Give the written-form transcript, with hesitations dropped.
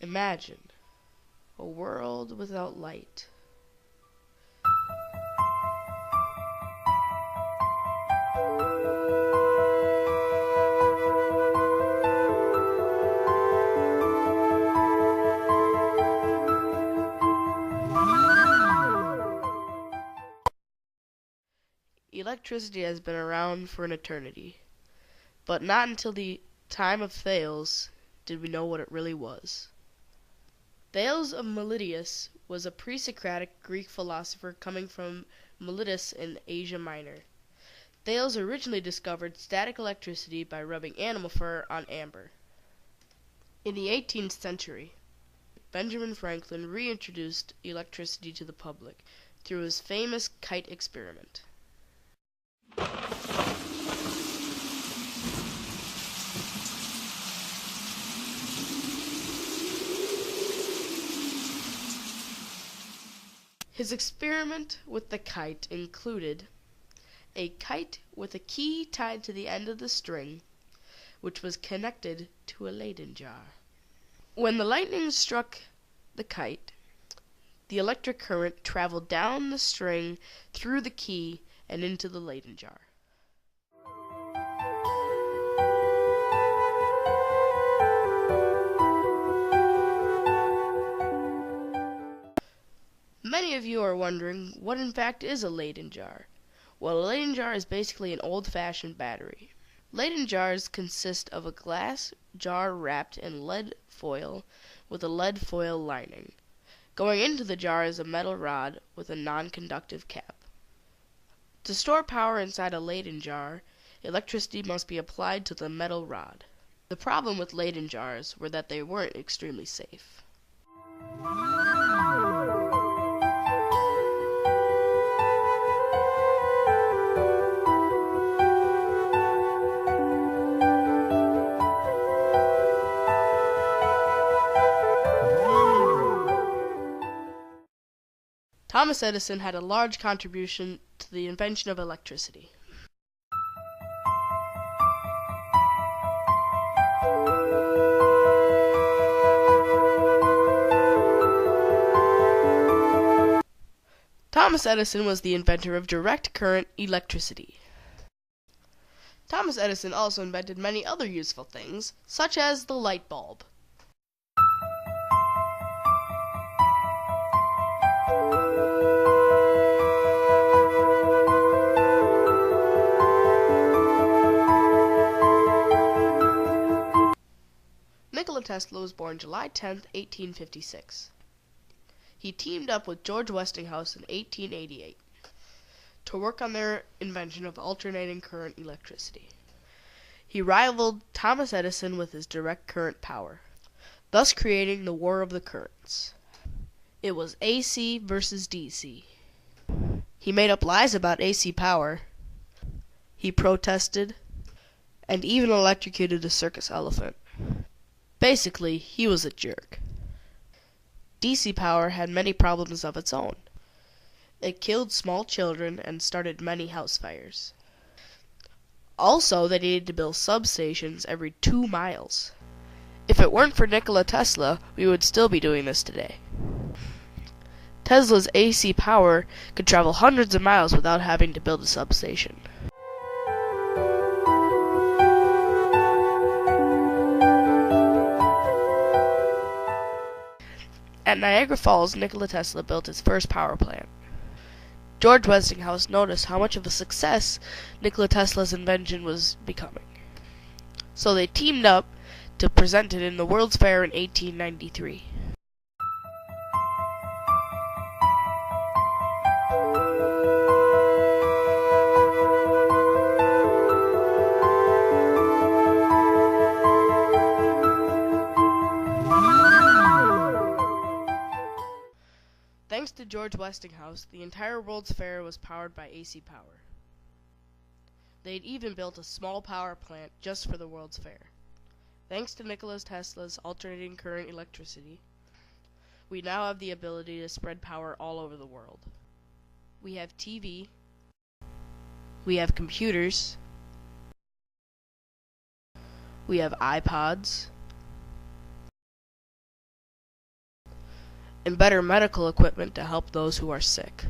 Imagine a world without light. Electricity has been around for an eternity, but not until the time of Thales did we know what it really was. Thales of Miletus was a pre-Socratic Greek philosopher coming from Miletus in Asia Minor. Thales originally discovered static electricity by rubbing animal fur on amber. In the 18th century, Benjamin Franklin reintroduced electricity to the public through his famous kite experiment. His experiment with the kite included a kite with a key tied to the end of the string, which was connected to a Leyden jar. When the lightning struck the kite, the electric current traveled down the string through the key and into the Leyden jar. Many of you are wondering what in fact is a Leyden jar. Well, a Leyden jar is basically an old-fashioned battery. Leyden jars consist of a glass jar wrapped in lead foil with a lead foil lining. Going into the jar is a metal rod with a non-conductive cap. To store power inside a Leyden jar, electricity must be applied to the metal rod. The problem with Leyden jars were that they weren't extremely safe. Thomas Edison had a large contribution to the invention of electricity. Thomas Edison was the inventor of direct current electricity. Thomas Edison also invented many other useful things, such as the light bulb. Nikola Tesla was born July 10, 1856. He teamed up with George Westinghouse in 1888 to work on their invention of alternating current electricity. He rivaled Thomas Edison with his direct current power, thus creating the War of the Currents. It was AC versus DC. He made up lies about AC power. He protested and even electrocuted a circus elephant. Basically, he was a jerk. DC power had many problems of its own. It killed small children and started many house fires. Also, they needed to build substations every 2 miles. If it weren't for Nikola Tesla, we would still be doing this today. Tesla's AC power could travel hundreds of miles without having to build a substation. At Niagara Falls, Nikola Tesla built his first power plant. George Westinghouse noticed how much of a success Nikola Tesla's invention was becoming. So they teamed up to present it in the World's Fair in 1893. Thanks to George Westinghouse, the entire World's Fair was powered by AC power. They'd even built a small power plant just for the World's Fair. Thanks to Nikola Tesla's alternating current electricity, we now have the ability to spread power all over the world. We have TV, we have computers, we have iPods, and better medical equipment to help those who are sick.